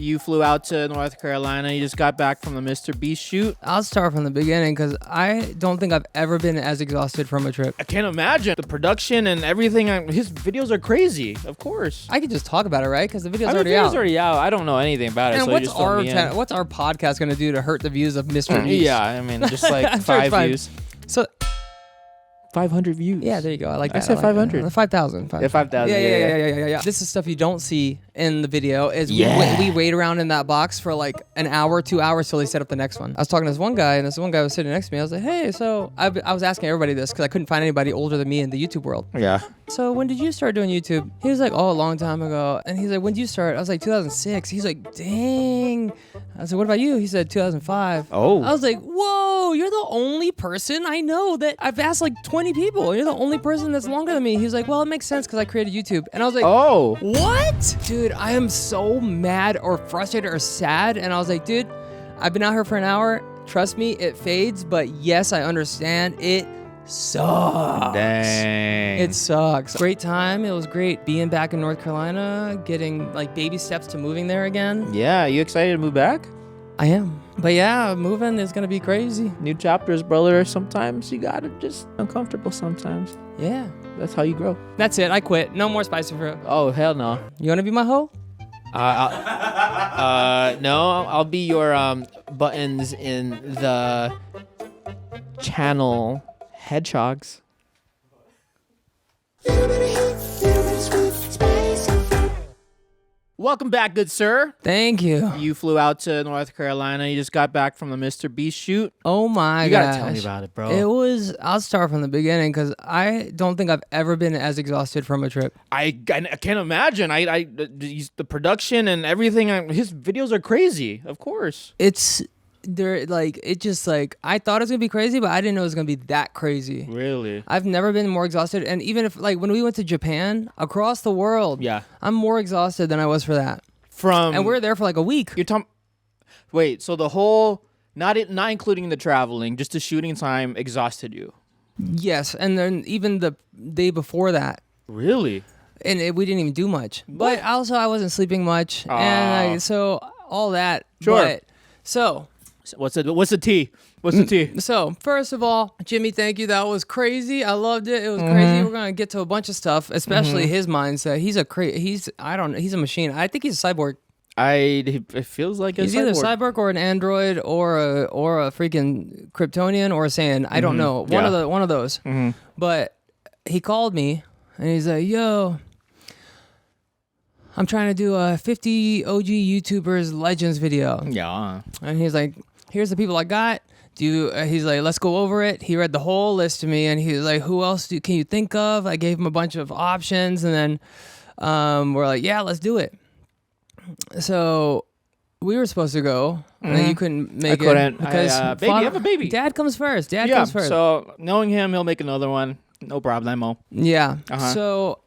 You flew out to North Carolina. You just got back from the MrBeast shoot. I'll start from the beginning because I don't think I've ever been as exhausted from a trip. I can't imagine the production and everything. His videos are crazy, of course. I could just talk about it, right? Because the video's The already video's out. already out. I don't know anything about it. And So what's you just told me what's our podcast going to do to hurt the views of MrBeast? Yeah, I mean, just like I'm sure it's 5 fine. views. So 500 views. yeah, there you go. I like that. I said 500. 5,000. Yeah, 5,000. Yeah. This is stuff you don't see in the video. Is we wait around in that box for like an hour, 2 hours till they set up the next one. I was talking to this one guy, and this one guy was sitting next to me. I was like, hey, so I was asking everybody this because I couldn't find anybody older than me in the YouTube world. Yeah. So when did you start doing YouTube? He was like, oh, a long time ago. And he's like, when did you start? I was like, 2006. He's like, dang. I was like, what about you? He said 2005. Oh. I was like, whoa, you're the only person I know that I've asked like 20 people. You're the only person that's longer than me. He was like, well, it makes sense because I created YouTube. And I was like, Oh. what? Dude, I am so mad or frustrated or sad. And I was like, dude, I've been out here for an hour. Trust me, it fades. But yes, I understand. It sucks. Dang. It sucks. Great time. It was great being back in North Carolina, getting like baby steps to moving there again. Yeah, you excited to move back? I am. But yeah, moving is gonna be crazy. New chapters, brother. Sometimes you gotta just uncomfortable sometimes. Yeah. That's how you grow. That's it. I quit. No more spicy fruit. Oh, hell no. You wanna be my hoe? No, I'll be your buttons in the channel hedgehogs. Welcome back, good sir. Thank you. You flew out to North Carolina. You just got back from the MrBeast shoot. Oh my gosh. You gotta tell me about it, bro. I'll start from the beginning because I don't think I've ever been as exhausted from a trip. I can't imagine. The production and everything. His videos are crazy, of course. I thought it was gonna be crazy, but I didn't know it was gonna be that crazy. Really? I've never been more exhausted, and even if like when we went to Japan, across the world, Yeah. I'm more exhausted than I was for that. And And we're there for like a week. You're talking. Wait, so the whole, not including the traveling, just the shooting time exhausted you? Yes, and then even the day before that, Really? and we didn't even do much. But also, I wasn't sleeping much, and so all that. Sure. But, so What's the tea? What's the tea? So, first of all, Jimmy, thank you. That was crazy. I loved it. It was crazy. We're going to get to a bunch of stuff, especially his mindset. He's a machine. I think he's a cyborg. It feels like He's either a cyborg or an android or a freaking Kryptonian or a Saiyan. I don't know. One of those. But he called me and he's like, "Yo, I'm trying to do a 50 OG YouTubers Legends video." Yeah. And he's like, "Here's the people I got. He's like, let's go over it." He read the whole list to me, and he was like, "Who else can you think of?" I gave him a bunch of options, and then we're like, "Yeah, let's do it." So we were supposed to go, and then you couldn't make it. I couldn't. Because Baby, I have a baby. Dad comes first. Dad Yeah. comes first. So knowing him, he'll make another one. No problemo. Yeah. Uh-huh. So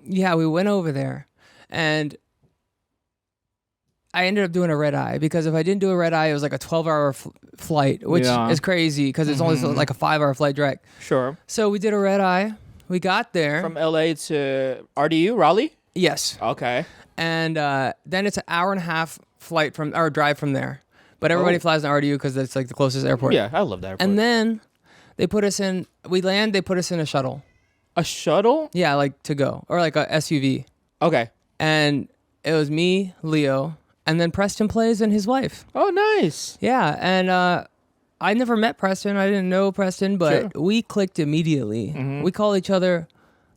yeah, we went over there, and I ended up doing a red eye because if I didn't do a red eye, it was like a 12-hour flight, which is crazy because it's only like a 5-hour flight direct. Sure. So we did a red eye. We got there. From LA to RDU, Raleigh? Yes. Okay. And then it's an hour and a half flight or drive from there. But everybody flies in RDU because that's like the closest airport. Yeah, I love that airport. And then they put us in, we put us in a shuttle. A shuttle? Yeah, like to go. Or like a SUV. Okay. And it was me, Leo, and then Preston plays and his wife. Oh, nice. Yeah, and I never met Preston. I didn't know Preston, but we clicked immediately. We call each other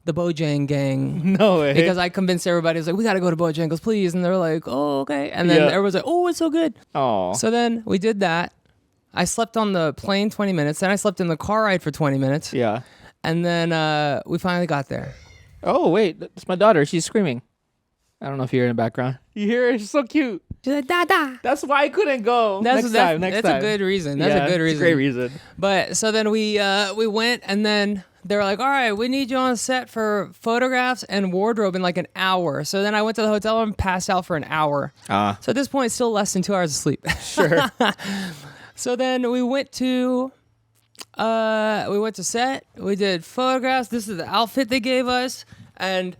the Bojang Gang. No way. Because I convinced everybody, I was like, we got to go to Bojangles, please. And they're like, oh, okay. And then everyone's like, oh, it's so good. Oh. So then we did that. I slept on the plane 20 minutes. Then I slept in the car ride for 20 minutes. Yeah. And then we finally got there. Oh, wait. That's my daughter. She's screaming. I don't know if you hear in the background. You hear her? She's so cute. She's like, da. That's why I couldn't go. Next time. That's a good reason. That's a good reason. It's a great reason. But so then we went, and then they were like, all right, we need you on set for photographs and wardrobe in like an hour. So then I went to the hotel and passed out for an hour. So at this point, still less than 2 hours of sleep. Sure. So then we went to set. We did photographs. This is the outfit they gave us, and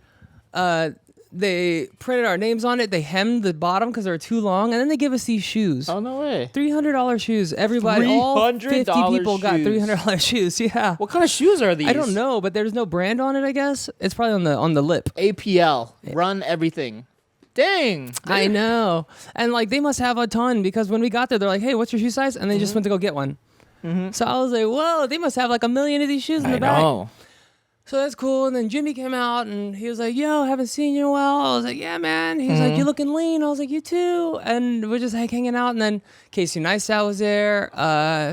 They printed our names on it. They hemmed the bottom because they were too long, and then they give us these shoes. Oh, no way. $300 shoes. Everybody, all 50 people got $300 shoes. Yeah. What kind of shoes are these? I don't know, but there's no brand on it, I guess. It's probably on the lip. APL. Run everything. Dang. I know. And like they must have a ton because when we got there, they're like, hey, what's your shoe size? And they just went to go get one. So I was like, whoa, they must have like a million of these shoes in the back. Know. So that's cool. And then Jimmy came out and he was like, yo, haven't seen you in a while. I was like, yeah, man. He was like, you looking lean. I was like, you too. And we're just like hanging out. And then Casey Neistat was there.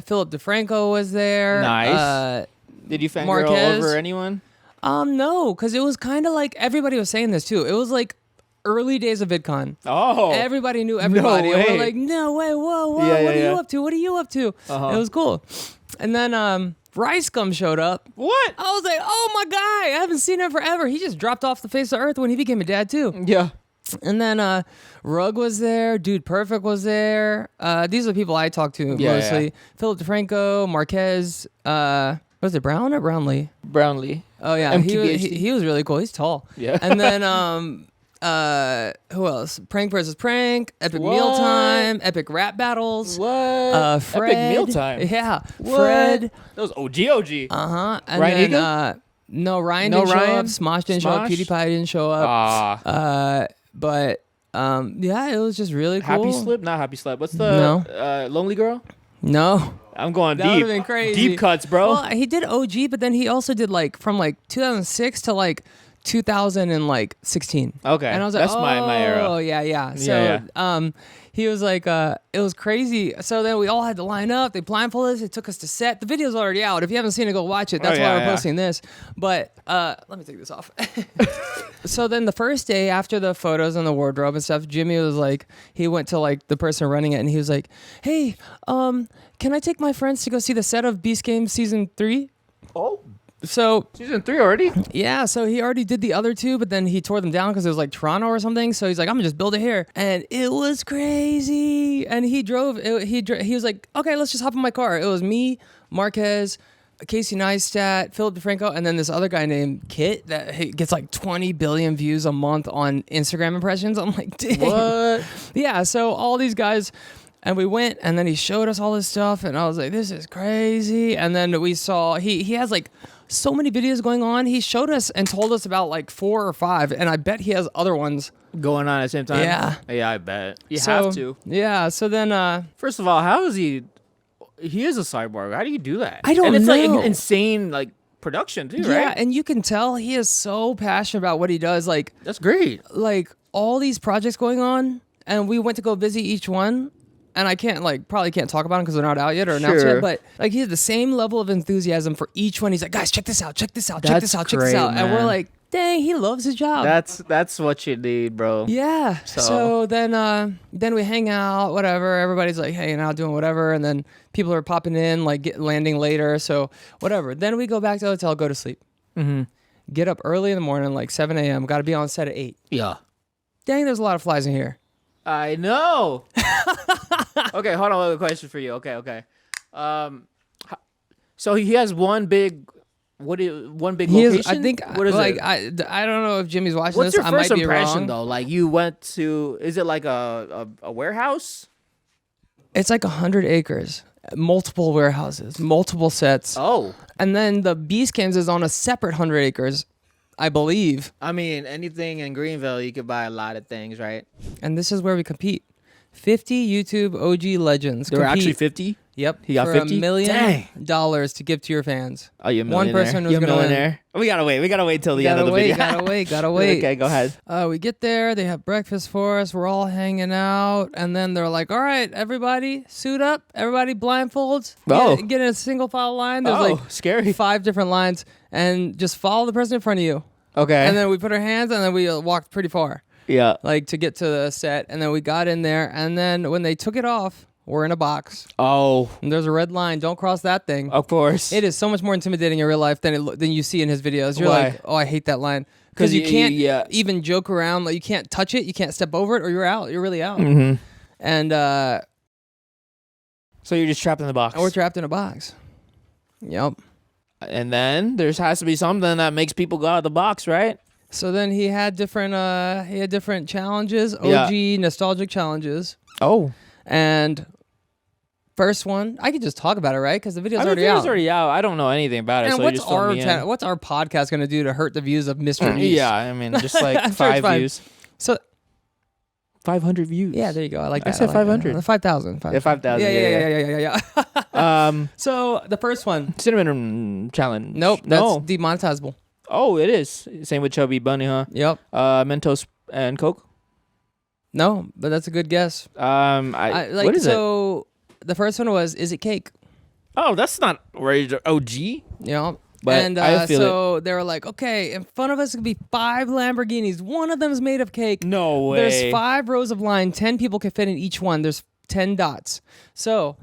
Philip DeFranco was there. Nice. Did you fangirl Marquez. over anyone? No, because it was kind of like everybody was saying this too. It was like early days of VidCon. Oh. Everybody knew everybody. No way. And we're like, no way, whoa, Yeah, what are yeah. you up to? What are you up to? It was cool. And then Rice Gum showed up. What? I was like, oh my guy, I haven't seen him forever. He just dropped off the face of earth when he became a dad too. Yeah. And then Rug was there. Dude Perfect was there. These are the people I talked to mostly. Yeah. Philip DeFranco, Marquez. Was it Brown or Brownlee? Brownlee. Oh yeah, he was really cool. He's tall. Yeah. And then who else? Prank versus Prank, Epic Mealtime, Epic Rap Battles. What? Fred. Epic Mealtime. Yeah. What? Fred. That was OG. And Ryan then no, Ryan didn't show up. Smosh didn't show up. PewDiePie didn't show up. But yeah, it was just really cool. Happy Slip? Not Happy Slip. What's the Lonely Girl? No. I'm going That deep. would've been crazy. Deep cuts, bro. Well, he did OG, but then he also did like from like 2006 to like 2016. Okay. And I was like, that's my era. Oh, yeah. So he was like, it was crazy. So then we all had to line up. They blindfolded us. It took us to set. The video's already out. If you haven't seen it, go watch it. That's why we're posting this. But let me take this off. So then the first day after the photos and the wardrobe and stuff, Jimmy was like, he went to like the person running it and he was like, hey, can I take my friends to go see the set of Beast Games Season 3? Oh. So Season 3 already? yeah, so he already did the other two, but then he tore them down because it was like Toronto or something. So he's like, I'm gonna just build it here, and it was crazy. And he drove. He was like, okay, let's just hop in my car. It was me, Marquez, Casey Neistat, Philip DeFranco, and then this other guy named Kit that gets like 20 billion views a month on Instagram impressions. I'm like, dang. What? Yeah, so all these guys. And we went, and then he showed us all this stuff, and I was like, this is crazy. And then we saw, he has like so many videos going on. He showed us and told us about like 4 or 5, and I bet he has other ones Going on at the same time? Yeah. Yeah, I bet. You have to. Yeah, so then... First of all, how is he... He is a cyborg. How do you do that? I don't know. And it's know. like insane like production too, right? Yeah, and you can tell he is so passionate about what he does. Like, That's great. like all these projects going on, and we went to go visit each one. And I can't probably can't talk about them because they're not out yet or announced Sure. yet. But like he has the same level of enthusiasm for each one. He's like, guys, check this out, check this out, check this out, check this great, out. And we're man. like, dang, he loves his job. That's what you need, bro. Yeah. So then we hang out, whatever. Everybody's like hanging out, doing whatever, and then people are popping in, like landing later. So whatever. Then we go back to the hotel, go to sleep. Mm-hmm. Get up early in the morning, like 7 a.m. Got to be on set at 8. Yeah. Dang, there's a lot of flies in here. I know. Okay, hold on. I have a question for you. Okay. So he has one big. One big He location? is, I think, What is like, it? I don't know if Jimmy's watching What's this. your I first might be impression wrong. though? Like you went to? Is it like a warehouse? It's like 100 acres, multiple warehouses, multiple sets. Oh, And then the Beast Games is on a separate 100 acres, I believe. I mean, anything in Greenville, you could buy a lot of things, right? And this is where we compete. 50 YouTube OG legends. There were compete. actually 50. Yep. He got for 50? $1 million Dang. to give to your fans. Oh, you a One millionaire. person was You a gonna win. millionaire. We gotta wait. We gotta wait till the end of the video. Gotta wait. Okay, go ahead. We get there. They have breakfast for us. We're all hanging out. And then they're like, all right, everybody, suit up. Everybody blindfolds. Oh. Get in a single file line. There's like scary. 5 different lines. And just follow the person in front of you. Okay. And then we put our hands and then we walked pretty far. Yeah. Like to get to the set. And then we got in there. And then when they took it off, we're in a box. Oh, And there's a red line. Don't cross that thing. of course. It is so much more intimidating in real life than you see in his videos. You're Why? like, oh, I hate that line. Because you 'Cause can't yeah. even joke around. Like you can't touch it. You can't step over it or you're out. You're really out. Mm-hmm. And So you're just trapped in the box. we're trapped in a box. Yep. And then there has to be something that makes people go out of the box, right? So then he had different challenges, OG nostalgic challenges. Oh. And first one, I could just talk about it, right? Because the video's I mean, already the out. video's already out. I don't know anything about it. And So what's you just told me what's our podcast gonna do to hurt the views of Mr. Beast? Yeah, I mean, just like I'm sure 5 it's fine. views. So 500 views. yeah, there you go. I like that. I said 500. 5,000. Yeah, 5,000. Yeah. So the first one. Cinnamon challenge. Nope, that's No. demonetizable. Oh, it is. Same with Chubby Bunny, huh? Yep. Mentos and Coke. No, but that's a good guess. What is it? So the first one was, is it cake? Oh, that's not OG. Yeah. But and I feel so they were like, okay, in front of us could be 5 Lamborghinis. One of them is made of cake. No way. There's 5 rows of line. 10 people can fit in each one. There's 10 dots. So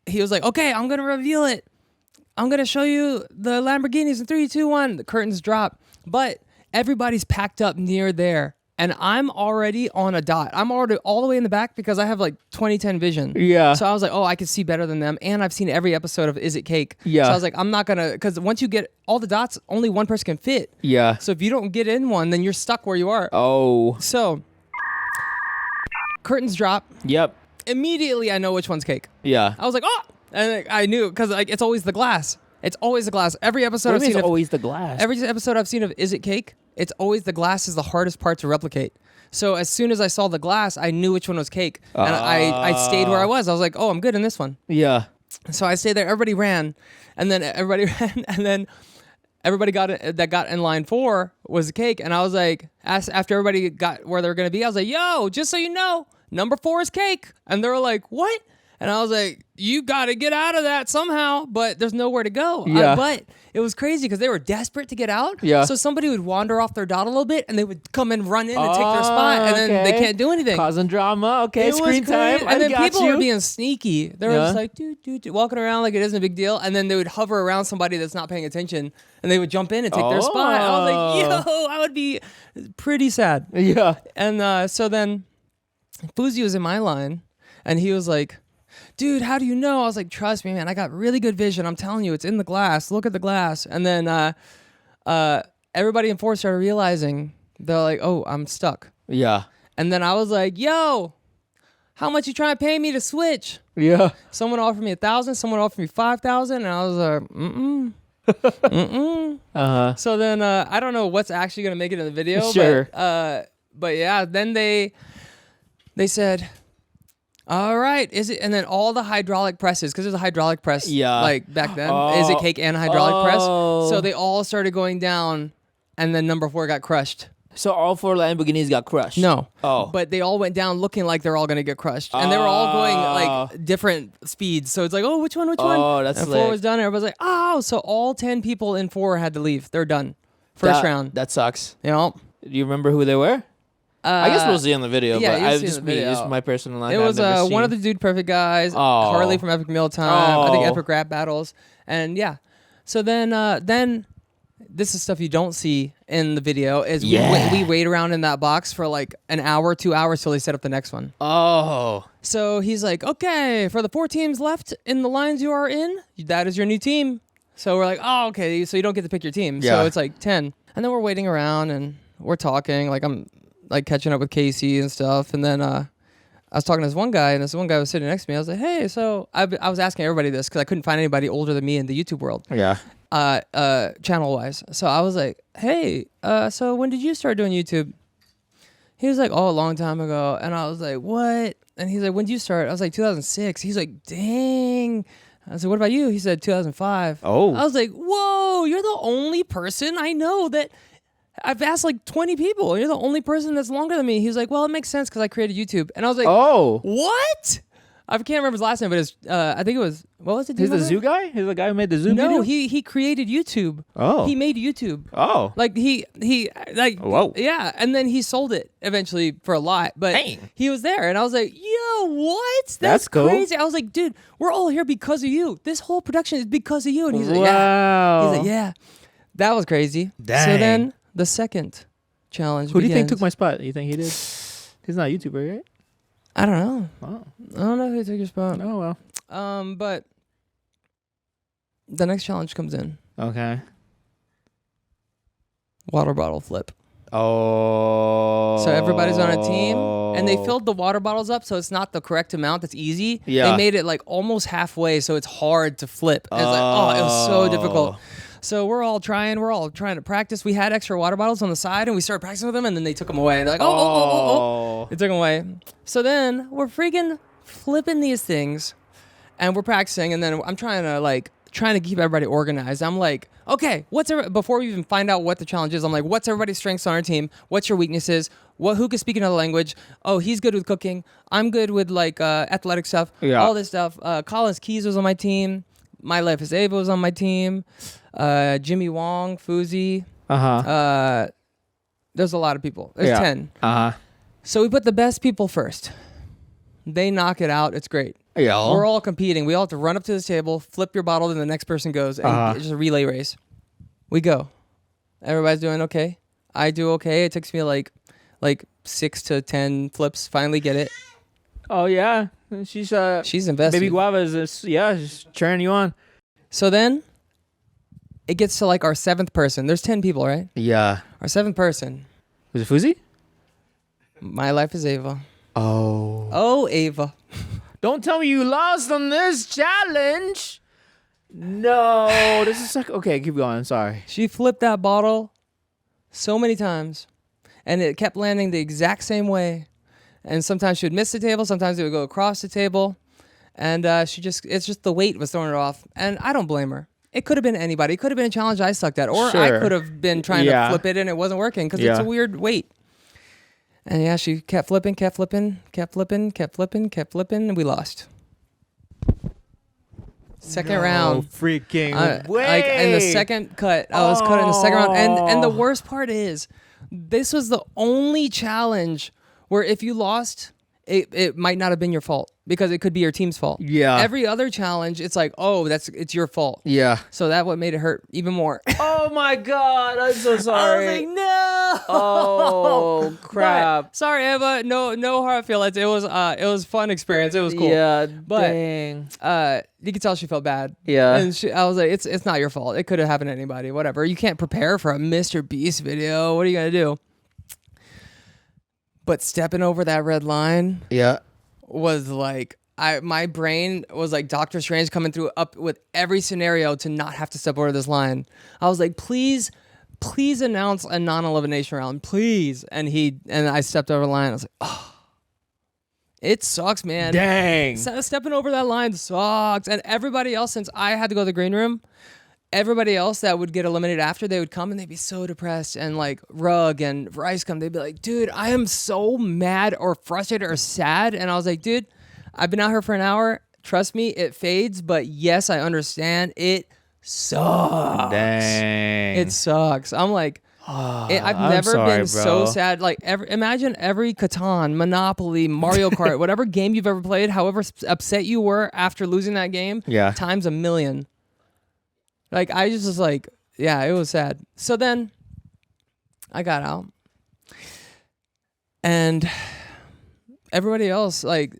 he was like, okay, I'm going to reveal it. I'm going to show you the Lamborghinis in 3, 2, 1. The curtains drop. But everybody's packed up near there. And I'm already on a dot. I'm already all the way in the back because I have like 20/10 vision. Yeah. So I was like, oh, I can see better than them. And I've seen every episode of Is It Cake? Yeah. So I was like, I'm not going to, because once you get all the dots, only one person can fit. Yeah. So if you don't get in one, then you're stuck where you are. Oh. So curtains drop. Yep. Immediately, I know which one's cake. Yeah. I was like, oh, and I knew because like it's always the glass. It's always the glass. Every episode I've seen of always the glass. every episode I've seen of Is It Cake? It's always the glass is the hardest part to replicate. So as soon as I saw the glass, I knew which one was cake, and I stayed where I was. I was like, oh, I'm good in this one. Yeah. So I stayed there. Everybody ran, and then everybody ran, and then everybody got in line 4 was the cake, and I was like, after everybody got where they were gonna be, I was like, yo, just so you know, number 4 is cake, and they were like, what? And I was like, you got to get out of that somehow, but there's nowhere to go. Yeah. But it was crazy because they were desperate to get out. Yeah. So somebody would wander off their dot a little bit, and they would come and run in and take their spot, and then they can't do anything. Causing drama. Okay, It was screen time. crazy. I And then got people you. were being sneaky. They were just like, walking around like it isn't a big deal. And then they would hover around somebody that's not paying attention, and they would jump in and take their spot. I was like, yo, I would be pretty sad. Yeah. And so then Fuzi was in my line, and he was like, dude, how do you know? I was like, trust me, man. I got really good vision. I'm telling you, it's in the glass. Look at the glass. And then everybody in 4 started realizing, they're like, oh, I'm stuck. Yeah. And then I was like, yo, how much you trying to pay me to switch? Yeah. Someone offered me 1,000. Someone offered me 5,000. And I was like, Uh-huh. So then I don't know what's actually going to make it in the video. Sure. But yeah, then they said, all right, is it? And then all the hydraulic presses, because there's a hydraulic press, like back then. Is it cake and hydraulic press? So they all started going down, and then number 4 got crushed. So all 4 Lamborghinis got crushed. No. Oh. But they all went down looking like they're all gonna get crushed, and they were all going like different speeds. So it's like, oh, which one? Oh, that's and slick. 4 was done. And everybody's like, oh, so all 10 people in 4 had to leave. They're done. First round. That sucks. You know. Do you remember who they were? I guess we'll see in the video. yeah, but you'll I see in just the video. Just my personal life. It was one of the Dude Perfect guys, Harley from Epic Mealtime, I think Epic Rap Battles, and yeah. So then this is stuff you don't see in the video. Is we wait around in that box for like an hour, 2 hours till they set up the next one. Oh. So he's like, okay, for the 4 teams left in the lines you are in, that is your new team. So we're like, oh, okay, so you don't get to pick your team. Yeah. So it's like 10. And then we're waiting around and we're talking, like I'm like catching up with Casey and stuff. And then I was talking to this one guy, and this one guy was sitting next to me. I was like, hey, so I was asking everybody this because I couldn't find anybody older than me in the YouTube world. Yeah. Channel-wise. So I was like, hey, so when did you start doing YouTube? He was like, oh, a long time ago. And I was like, what? And he's like, when did you start? I was like, 2006. He's like, dang. I said, what about you? He said, 2005. Oh. I was like, whoa, you're the only person I know that I've asked like 20 people. You're the only person that's longer than me. He was like, well, it makes sense because I created YouTube. And I was like, oh. What? I can't remember his last name, but it's, I think it was, what was it? He's the zoo guy? He's the guy who made the zoo video? No, he created YouTube. Oh. He made YouTube. Oh. Like he like Whoa. Yeah, and then he sold it eventually for a lot, but Dang. he was there and I was like, "Yo, what? That's cool. crazy." I was like, "Dude, we're all here because of you. This whole production is because of you." And he's like, wow. "Yeah." He's like, "Yeah." That was crazy. Dang. So then the second challenge Who do you think begins. took my spot? You think he did? He's not a YouTuber, right? I don't know. Oh. I don't know who took your spot. Oh, well. But the next challenge comes in. Okay. Water bottle flip. Oh. So everybody's on a team, and they filled the water bottles up, so it's not the correct amount. That's easy. Yeah. They made it like almost halfway, so it's hard to flip. And it's like, it was so difficult. So we're all trying to practice. We had extra water bottles on the side, and we started practicing with them, and then they took them away. They're like, oh. They took them away. So then we're freaking flipping these things, and we're practicing, and then I'm trying to keep everybody organized. I'm like, okay, before we even find out what the challenge is, I'm like, what's everybody's strengths on our team? What's your weaknesses? Who can speak another language? Oh, he's good with cooking. I'm good with athletic stuff. Yeah. All this stuff. Collins Keys was on my team. My Life is Ava was on my team. Jimmy Wong, Fuzi. There's a lot of people. There's 10. So we put the best people first. They knock it out. It's great. Yeah. We're all competing. We all have to run up to this table, flip your bottle, then the next person goes, and it's just a relay race. We go. Everybody's doing okay. I do okay. It takes me like 6 to 10 flips. Finally get it. Oh yeah. She's invested. Baby Guava is just cheering you on. So then it gets to like our 7th person. There's 10 people, right? Yeah. Our 7th person. Was it Fuzi? My Life is Ava. Oh. Oh, Ava. Don't tell me you lost on this challenge. No, this is like, okay, keep going. Sorry. She flipped that bottle so many times, and it kept landing the exact same way. And sometimes she would miss the table, sometimes it would go across the table, and it's just the weight was throwing her off. And I don't blame her. It could have been anybody. It could have been a challenge I sucked at, or I could have been trying to flip it and it wasn't working because it's a weird weight. And yeah, she kept flipping, and we lost. Second round. Freaking way. Like in the second cut. I was cut in the second round. And the worst part is, this was the only challenge where if you lost, it might not have been your fault because it could be your team's fault. Yeah. Every other challenge, it's like, it's your fault. Yeah. So that what made it hurt even more. Oh my God, I'm so sorry. I was like, no. Oh crap. But, sorry, Eva. No hard feelings. It was a fun experience. It was cool. Yeah. But dang. You could tell she felt bad. Yeah. And I was like, it's not your fault. It could have happened to anybody. Whatever. You can't prepare for a MrBeast video. What are you gonna do? But stepping over that red line. Yeah. Was like my brain was like Doctor Strange coming through up with every scenario to not have to step over this line. I was like, please announce a non-elimination round, please. And I stepped over the line. I was like, oh, it sucks, man. Dang. Stepping over that line sucks. And everybody else, since I had to go to the green room, everybody else that would get eliminated after, they would come and they'd be so depressed. And like Rug and Rice come, they'd be like, dude, I am so mad or frustrated or sad. And I was like, dude, I've been out here for an hour. Trust me, it fades. But yes, I understand. It sucks. Dang. It sucks. I'm like, I've never been so sad. Like, imagine every Catan, Monopoly, Mario Kart, whatever game you've ever played, however upset you were after losing that game, times a million. Like, I just was like, yeah, it was sad. So then I got out. And everybody else, like,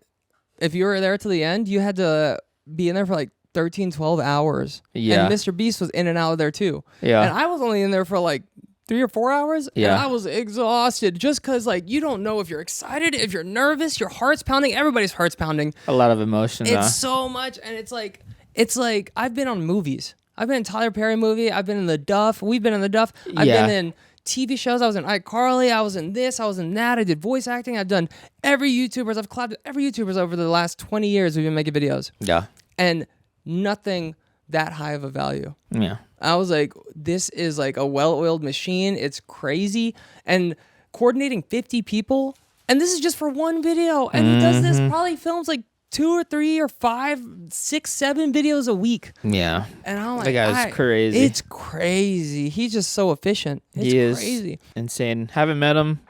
if you were there till the end, you had to be in there for like 13, 12 hours. Yeah. And MrBeast was in and out of there too. Yeah. And I was only in there for like 3 or 4 hours. Yeah. And I was exhausted just because, like, you don't know if you're excited, if you're nervous, your heart's pounding. Everybody's heart's pounding. A lot of emotion. It's so much. And it's like I've been on movies. I've been in Tyler Perry movie. I've been in The Duff. We've been in The Duff. I've been in TV shows. I was in iCarly. I was in this. I was in that. I did voice acting. I've done every YouTubers. I've collabed with every YouTubers over the last 20 years. We've been making videos. Yeah. And nothing that high of a value. Yeah. I was like, this is like a well-oiled machine. It's crazy. And coordinating 50 people. And this is just for one video. And he does this, probably films like 2 or 3 or 5, 6, 7 videos a week. Yeah. And I'm like, that guy's crazy. It's crazy. He's just so efficient. It's crazy. Insane. Haven't met him,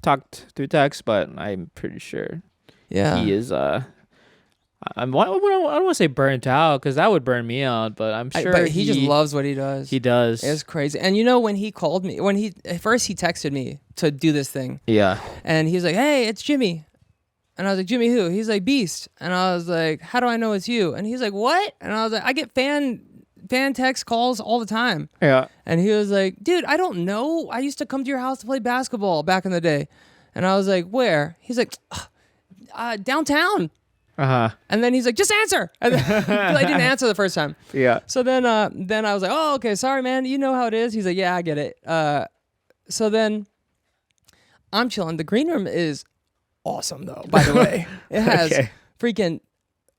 talked through text, but I'm pretty sure he is I don't want to say burnt out because that would burn me out, but I'm sure but he just loves what he does. He does. It's crazy. And you know, when he called me, at first he texted me to do this thing. Yeah. And he's like, hey, it's Jimmy. And I was like, Jimmy who? He's like, Beast. And I was like, how do I know it's you? And he's like, what? And I was like, I get fan fan text calls all the time. Yeah. And he was like, dude, I don't know. I used to come to your house to play basketball back in the day. And I was like, where? He's like, downtown. And then he's like, just answer. And then, 'cause I didn't answer the first time. Yeah. So then I was like, oh, okay, sorry, man. You know how it is. He's like, yeah, I get it. So then I'm chilling. The green room is awesome, though, by the way. It has freaking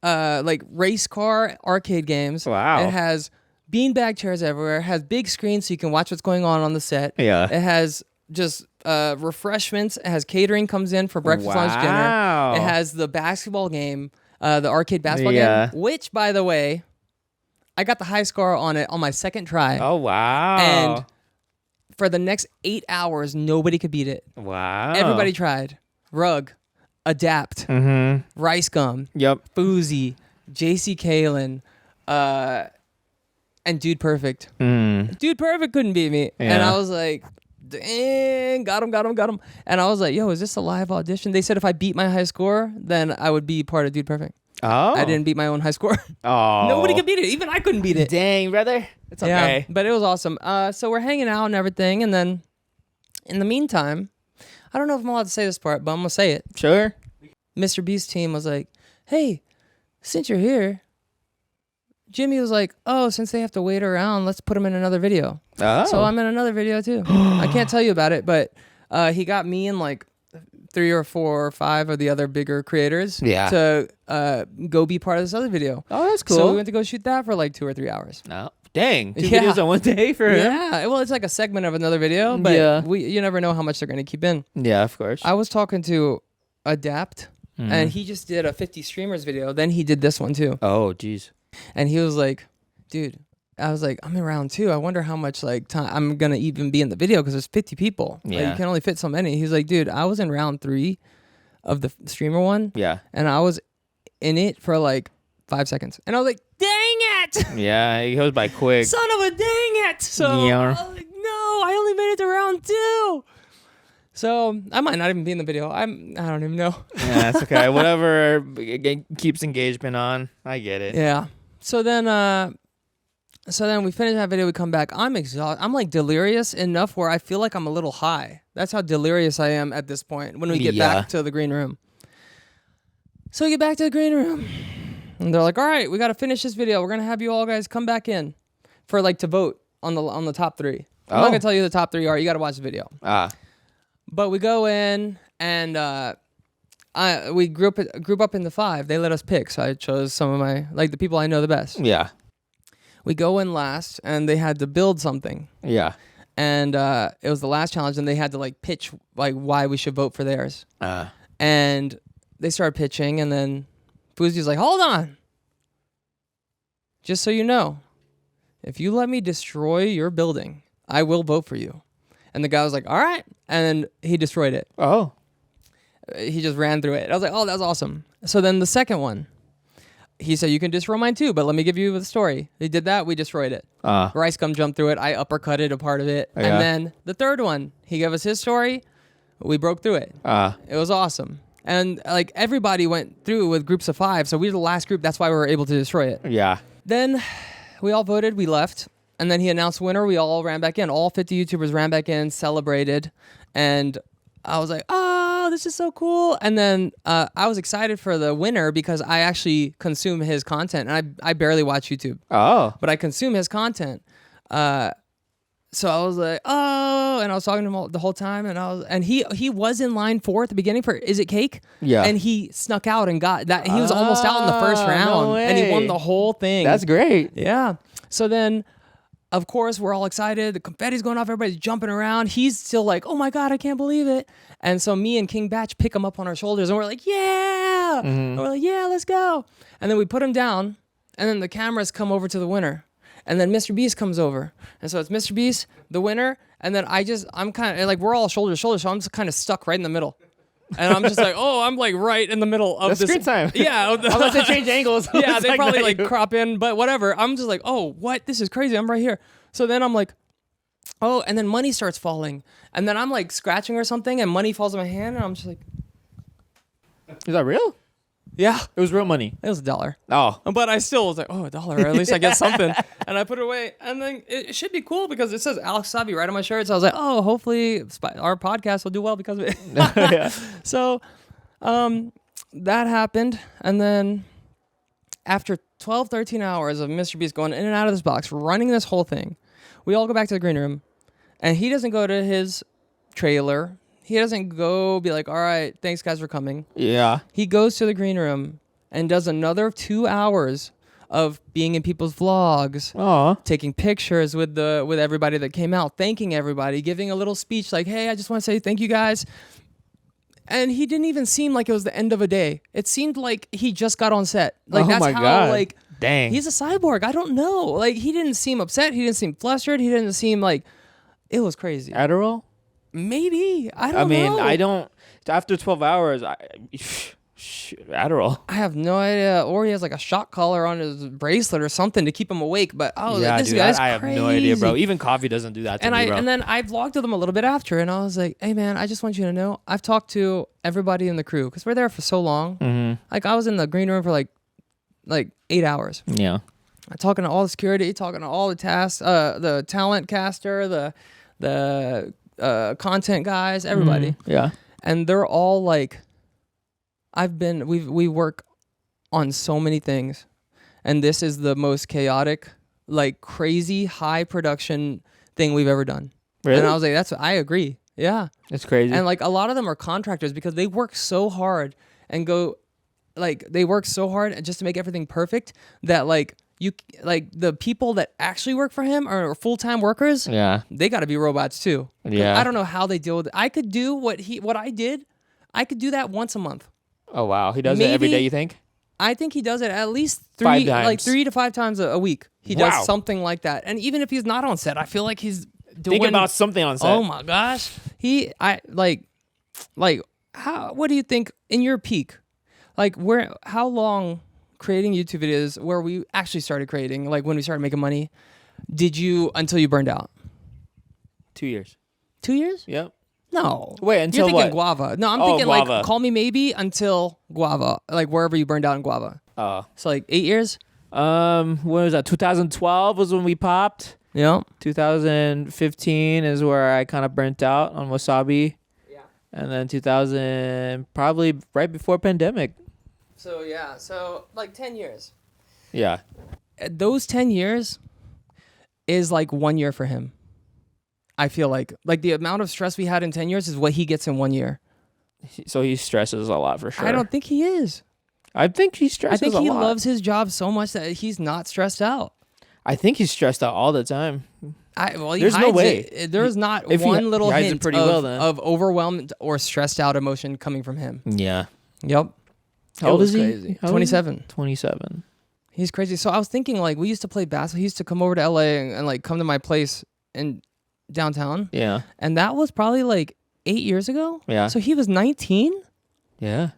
like race car arcade games. Wow. It has beanbag chairs everywhere. It has big screens so you can watch what's going on the set. Yeah. It has just refreshments. It has catering comes in for breakfast, lunch, dinner. It has the basketball game, the arcade basketball game, which, by the way, I got the high score on it on my second try. Oh, wow. And for the next 8 hours, nobody could beat it. Wow. Everybody tried. Rug, Adapt, Rice Gum, Fousey, JC Kalen, and Dude Perfect. Dude Perfect couldn't beat me. Yeah. And I was like, dang, got him. And I was like, yo, is this a live audition? They said if I beat my high score, then I would be part of Dude Perfect. Oh. I didn't beat my own high score. Oh. Nobody could beat it. Even I couldn't beat it. Dang, brother. It's okay. Yeah, but it was awesome. So we're hanging out and everything. And then in the meantime, I don't know if I'm allowed to say this part, but I'm going to say it. Sure. MrBeast's team was like, hey, since you're here, Jimmy was like, oh, since they have to wait around, let's put them in another video. Oh. So I'm in another video too. I can't tell you about it, but he got me and like 3 or 4 or 5 of the other bigger creators to go be part of this other video. Oh, that's cool. So we went to go shoot that for like 2 or 3 hours. No. Dang. 2 videos on one day for him? Yeah. Well, it's like a segment of another video, but you never know how much they're going to keep in. Yeah, of course. I was talking to Adapt, and he just did a 50 streamers video. Then he did this one too. Oh, geez. And he was like, dude, I was like, I'm in round 2. I wonder how much like time I'm going to even be in the video because there's 50 people. Yeah. Like, you can only fit so many. He's like, dude, I was in round 3 of the streamer one. Yeah. And I was in it for like 5 seconds. And I was like, dang it. Yeah, he goes by quick. Son of a dang it. So I was like, no, I only made it to round 2. So I might not even be in the video. I don't even know. Yeah, that's okay. Whatever keeps engagement on. I get it. Yeah. So then we finish that video. We come back. I'm exhausted. I'm like delirious enough where I feel like I'm a little high. That's how delirious I am at this point when we get back to the green room. So we get back to the green room. And they're like, all right, we got to finish this video. We're going to have you all guys come back in for like to vote on the top 3. I'm not going to tell you the top 3 are. You got to watch the video. But we go in and we group up into 5. They let us pick. So I chose some of my, like the people I know the best. Yeah. We go in last and they had to build something. Yeah. And it was the last challenge and they had to like pitch like why we should vote for theirs. And they started pitching and then Fousey's like, hold on. Just so you know, if you let me destroy your building, I will vote for you. And the guy was like, all right. And then he destroyed it. Oh. He just ran through it. I was like, oh, that's awesome. So then the second one, he said, you can destroy mine too, but let me give you the story. They did that. We destroyed it. Rice Gum jumped through it. I uppercutted a part of it. Yeah. And then the third one, he gave us his story. We broke through it. It was awesome. And like everybody went through with groups of 5. So we were the last group. That's why we were able to destroy it. Yeah. Then we all voted. We left. And then he announced winner. We all ran back in. All 50 YouTubers ran back in, celebrated. And I was like, oh, this is so cool. And then I was excited for the winner because I actually consume his content. And I barely watch YouTube. Oh. But I consume his content. So I was like, oh, and I was talking to him the whole time. And he was in line 4 at the beginning for Is It Cake? Yeah. And he snuck out and got that. He was almost out in the first round. No way. And he won the whole thing. That's great. Yeah. So then, of course, we're all excited. The confetti's going off. Everybody's jumping around. He's still like, oh my God, I can't believe it. And so me and King Batch pick him up on our shoulders and we're like, yeah. And we're like, yeah, let's go. And then we put him down and then the cameras come over to the winner. And then MrBeast comes over. And so it's MrBeast, the winner. And then I'm kind of like, we're all shoulder to shoulder. So I'm just kind of stuck right in the middle. And I'm just like, oh, I'm like right in the middle of this. Screen time. Yeah. Unless they change angles. Yeah, they probably like crop in, but whatever. I'm just like, oh, what? This is crazy. I'm right here. So then I'm like, oh, and then money starts falling. And then I'm like scratching or something and money falls in my hand. And I'm just like. Is that real? Yeah. It was real money. It was $1. Oh. But I still was like, oh, $1. At least I get something. And I put it away. And then it should be cool because it says Alex Wasabi right on my shirt. So I was like, oh, hopefully our podcast will do well because of it. Yeah. So that happened. And then after 12, 13 hours of MrBeast going in and out of this box, running this whole thing, we all go back to the green room. And he doesn't go to his trailer. He doesn't go be like, all right, thanks guys for coming. Yeah. He goes to the green room and does another 2 hours of being in people's vlogs, taking pictures with everybody that came out, thanking everybody, giving a little speech like, hey, I just want to say thank you guys. And he didn't even seem like it was the end of a day. It seemed like he just got on set. Like that's my how God. like dang. He's a cyborg. I don't know. Like he didn't seem upset. He didn't seem flustered. He didn't seem like it was crazy. Adderall? Maybe. I don't know. I don't. After 12 hours, Adderall. I have no idea. Or he has like a shock collar on his bracelet or something to keep him awake. But this dude, guy's I have crazy. no idea, bro. Even coffee doesn't do that to me, bro. And then I vlogged with him a little bit after, and I was like, hey man, I just want you to know, I've talked to everybody in the crew because we're there for so long. Mm-hmm. Like I was in the green room for like 8 hours. Yeah. Talking to all the security, talking to all the tasks, the talent caster, the content guys, everybody. Yeah. And they're all like, we work on so many things, and this is the most chaotic, like crazy high production thing we've ever done. Really? And I was like, I agree. Yeah. It's crazy. And like a lot of them are contractors because they work so hard and they work so hard just to make everything perfect that the people that actually work for him are full-time workers. Yeah. They got to be robots too. Yeah. I don't know how they deal with it. I could do what I did. I could do that once a month. Oh wow, he does it every day. You think? I think he does it at least 5 times. 3 to 5 times a week. He does something like that. And even if he's not on set, I feel like he's doing. Think about something on set. Oh my gosh, what do you think in your peak? Like how long creating YouTube videos where we actually started creating, like when we started making money, until you burned out? 2 years. 2 years? Yep. No. Wait, until You're thinking what? Guava. No, I'm thinking Guava. like Call Me Maybe until Guava, like wherever you burned out in Guava. Oh. So like 8 years? When was that? 2012 was when we popped. Yeah. 2015 is where I kind of burnt out on Wasabi. Yeah. And then 2000, probably right before pandemic. So yeah, like 10 years. Yeah. Those 10 years is like 1 year for him. I feel like the amount of stress we had in 10 years is what he gets in 1 year. So he stresses a lot for sure. I don't think he is. I think he stresses a lot. I think he loves his job so much that he's not stressed out. I think he's stressed out all the time. There's no way. There's not one little hint of overwhelmed or stressed out emotion coming from him. Yeah. Yep. How old is he? Crazy. 27. 27. He's crazy. So I was thinking, like, we used to play basketball. He used to come over to LA and like come to my place in downtown. Yeah. And that was probably like 8 years ago. Yeah. So he was 19. Yeah.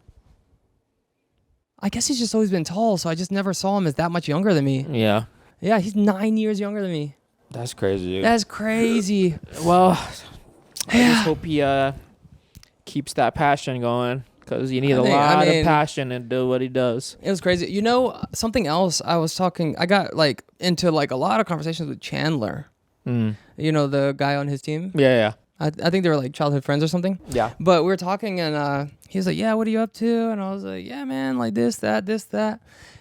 I guess he's just always been tall, so I just never saw him as that much younger than me. Yeah. Yeah, he's 9 years younger than me. That's crazy, dude. That's crazy. Well, I just hope he keeps that passion going, because you need a lot of passion to do what he does. It was crazy. You know, something else I got like into like a lot of conversations with Chandler. Mm. You know, the guy on his team? Yeah. I think they were like childhood friends or something. Yeah. But we were talking and he was like, yeah, what are you up to? And I was like, yeah, man, like this, that.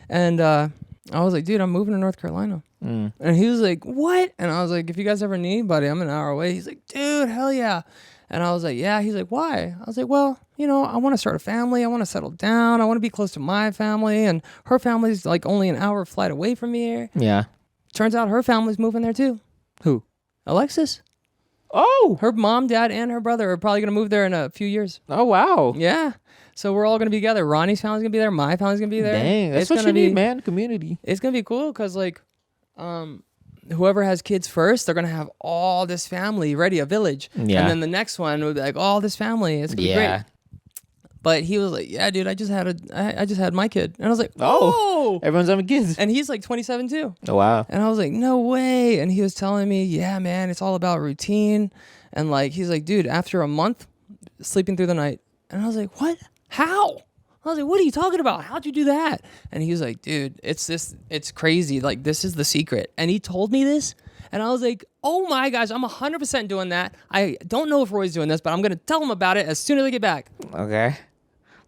And I was like, dude, I'm moving to North Carolina. Mm. And he was like, what? And I was like, if you guys ever need anybody, I'm an hour away. He's like, dude, hell yeah. And I was like, yeah. He's like, why? I was like, well, you know, I want to start a family. I want to settle down. I want to be close to my family. And her family's like only an hour flight away from here. Yeah. Turns out her family's moving there too. Who? Alexis. Oh. Her mom, dad, and her brother are probably going to move there in a few years. Oh, wow. Yeah. So we're all going to be together. Ronnie's family's going to be there. My family's going to be there. Dang, that's what you need, man. Community. It's going to be cool because, like, whoever has kids first, they're going to have all this family ready, a village. Yeah. And then the next one would be like, all this family. It's going to be great. But he was like, yeah, dude, I just had my kid. And I was like, oh. Everyone's having kids. And he's like 27 too. Oh, wow. And I was like, no way. And he was telling me, yeah, man, it's all about routine. And like, he's like, dude, after a month, sleeping through the night. And I was like, what? How? I was like, what are you talking about? How'd you do that? And he was like, dude, it's crazy. Like, this is the secret. And he told me this. And I was like, oh my gosh, I'm 100% doing that. I don't know if Roy's doing this, but I'm going to tell him about it as soon as I get back. Okay.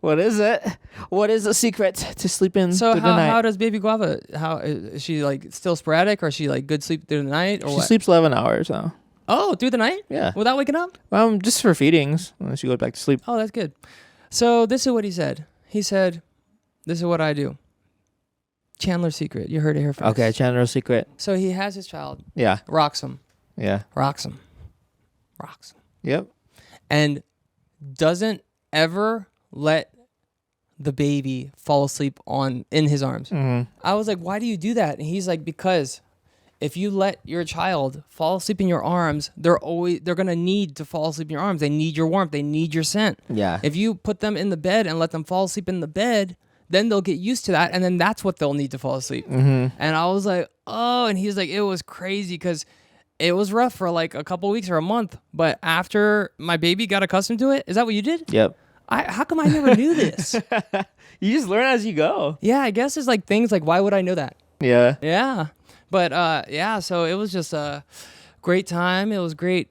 What is it? What is the secret to sleeping so through the night? how does baby Guava, how is she like still sporadic, or is she like good sleep through the night, or she what? sleeps 11 hours now. Oh, through the night? Yeah. Without waking up? Just for feedings. And then she goes back to sleep. Oh, that's good. So this is what he said. He said, this is what I do. Chandler's secret. You heard it here first. Okay, Chandler's secret. So he has his child. Yeah. Rocks him. Yeah. Rocks him. Yep. And doesn't ever let the baby fall asleep in his arms. Mm-hmm. I was like, why do you do that? And he's like, because if you let your child fall asleep in your arms, they're gonna need to fall asleep in your arms. They need your warmth. They need your scent. Yeah. If you put them in the bed and let them fall asleep in the bed, then they'll get used to that, and then that's what they'll need to fall asleep. Mm-hmm. And I was like, oh, and he's like, it was crazy because it was rough for like a couple weeks or a month. But after my baby got accustomed to it, is that what you did? Yep. How come I never knew this? You just learn as you go. Yeah, I guess it's like things like, why would I know that? Yeah. Yeah. But yeah, so it was just a great time. It was great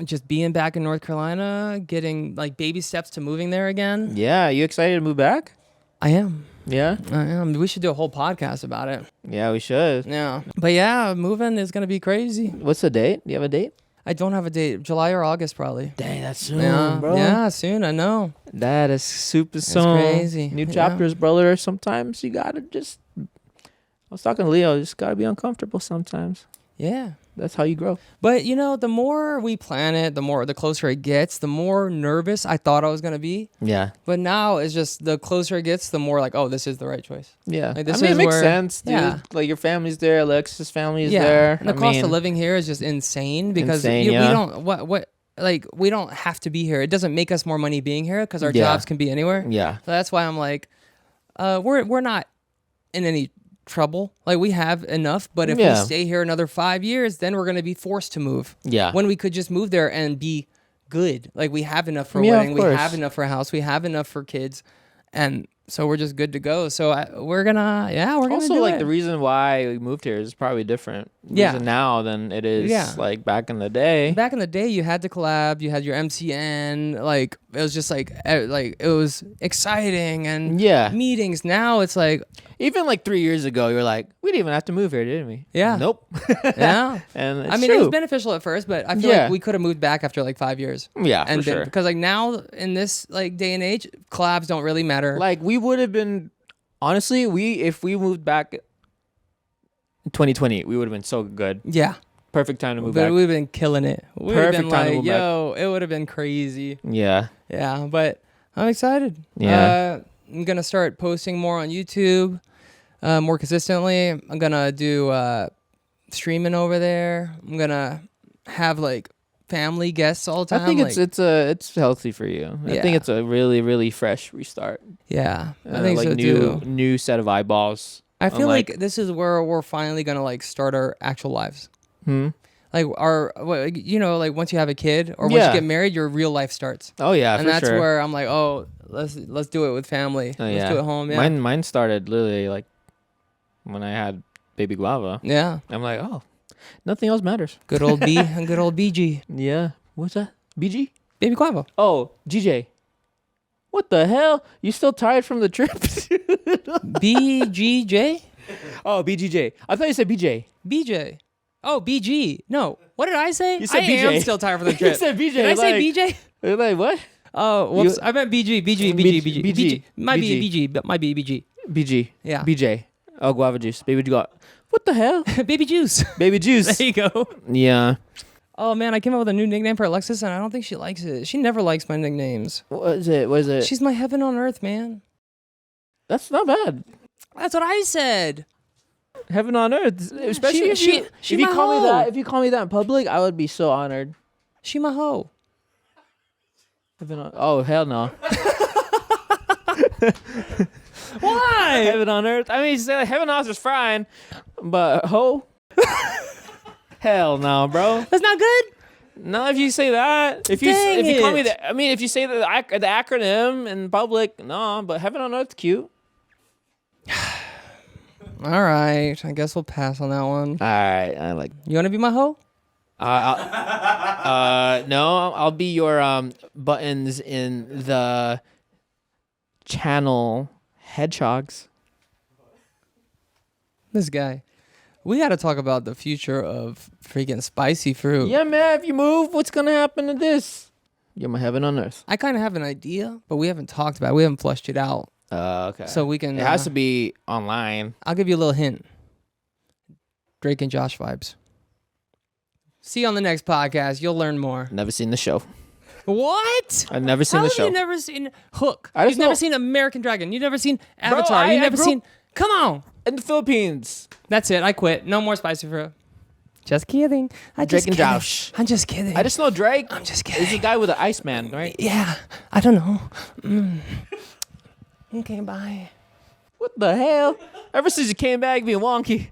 just being back in North Carolina, getting like baby steps to moving there again. Yeah. You excited to move back? I am. Yeah. I am. We should do a whole podcast about it. Yeah, we should. Yeah. But yeah, moving is going to be crazy. What's the date? Do you have a date? I don't have a date. July or August, probably. Dang, that's soon, Yeah, bro. yeah, soon. I know. That is super It's soon. crazy. New Yeah. chapters, brother. Sometimes you gotta just. I was talking to Leo. You just gotta be uncomfortable sometimes. Yeah. That's how you grow. But you know, the more we plan it, the closer it gets, the more nervous I thought I was gonna be. Yeah. But now it's just the closer it gets, the more like, oh, this is the right choice. Yeah. Like, this I mean, it is makes where- sense, dude. Yeah. Like your family's there, Alexis' family is there. And the cost of living here is just insane because Insane, we yeah. don't we don't have to be here. It doesn't make us more money being here because our Yeah. jobs can be anywhere. Yeah. So that's why I'm like, we're not in any trouble. Like we have enough, but if we stay here another 5 years, then we're gonna be forced to move. Yeah. When we could just move there and be good. Like we have enough for a Yeah, wedding, of we course. have enough for a house, we have enough for kids, and so we're just good to go. So we're gonna Also, do like it. the reason why we moved here is probably different. Yeah. Reason now than it is like back in the day. Back in the day, you had to collab, you had your MCN, like it was just like it was exciting and meetings. Now it's like even like 3 years ago, you were like, we didn't even have to move here, didn't we? Yeah. Nope. Yeah. And it's I mean, true. it was beneficial at first, but I feel like we could have moved back after like 5 years. Yeah, and for sure. Because like now in this like day and age, collabs don't really matter. Like we would have been, honestly, if we moved back in 2020, we would have been so good. Yeah. Perfect time to move But back. we've been killing it. We would have been Perfect time to like, move back. yo, it would have been crazy. Yeah. Yeah, but I'm excited. Yeah. I'm going to start posting more on YouTube more consistently. I'm going to do streaming over there. I'm going to have like family guests all the time. I think like, it's healthy for you. I think it's a really, really fresh restart. Yeah, I think like so too. New set of eyeballs. I feel like this is where we're finally going to like start our actual lives. Like like once you have a kid or once you get married, your real life starts. Oh yeah, and for that's sure. where I'm like, oh, let's do it with family. Let's do it at home. Yeah, Mine started literally like when I had baby Guava. Yeah, I'm like, oh, nothing else matters. Good old B and good old BG. Yeah, what's that? BG? Baby Guava. Oh, GJ. What the hell? You still tired from the trip? BGJ. Oh, BGJ. I thought you said BJ. BJ. Oh, BG. No. What did I say? You said I BJ. am still tired from the trip. You said BJ. Did I say BJ? Like what? Oh, whoops. I meant BG. BG. Might be BG, but might be BG. BG. Yeah. BJ. Oh, guava juice. Baby got. What the hell? Baby juice. Baby juice. There you go. Yeah. Oh man, I came up with a new nickname for Alexis, and I don't think she likes it. She never likes my nicknames. What is it? What is it? She's my heaven on earth, man. That's not bad. That's what I said. Heaven on earth, especially if you my call me hoe. that. If you call me that in public, I would be so honored. She my hoe. Heaven on. Oh hell no. Why? Heaven on earth. I mean, heaven on earth is fine, but ho. Hell no, bro. That's not good. No, if you say that, if you call me that, I mean, if you say the acronym in public, no. But heaven on earth, cute. All right, I guess we'll pass on that one. All right, I like. You want to be my hoe? No, I'll be your buttons in the channel hedgehogs. This guy. We got to talk about the future of freaking spicy fruit. Yeah, man. If you move, what's gonna happen to this? You're my heaven on earth. I kind of have an idea, but we haven't talked about it. We haven't flushed it out. Okay. So we can. It has to be online. I'll give you a little hint. Drake and Josh vibes. See you on the next podcast. You'll learn more. Never seen the show. What? I've never seen the show. How have you never seen Hook? You've never seen American Dragon. You've never seen Avatar. You've never seen... Come on. In the Philippines. That's it. I quit. No more spicy fruit. Just kidding. Drake and Josh. I'm just kidding. I just know Drake. I'm just kidding. He's the guy with the Iceman, right? Yeah. I don't know. Okay, bye. What the hell? Ever since you came back being wonky.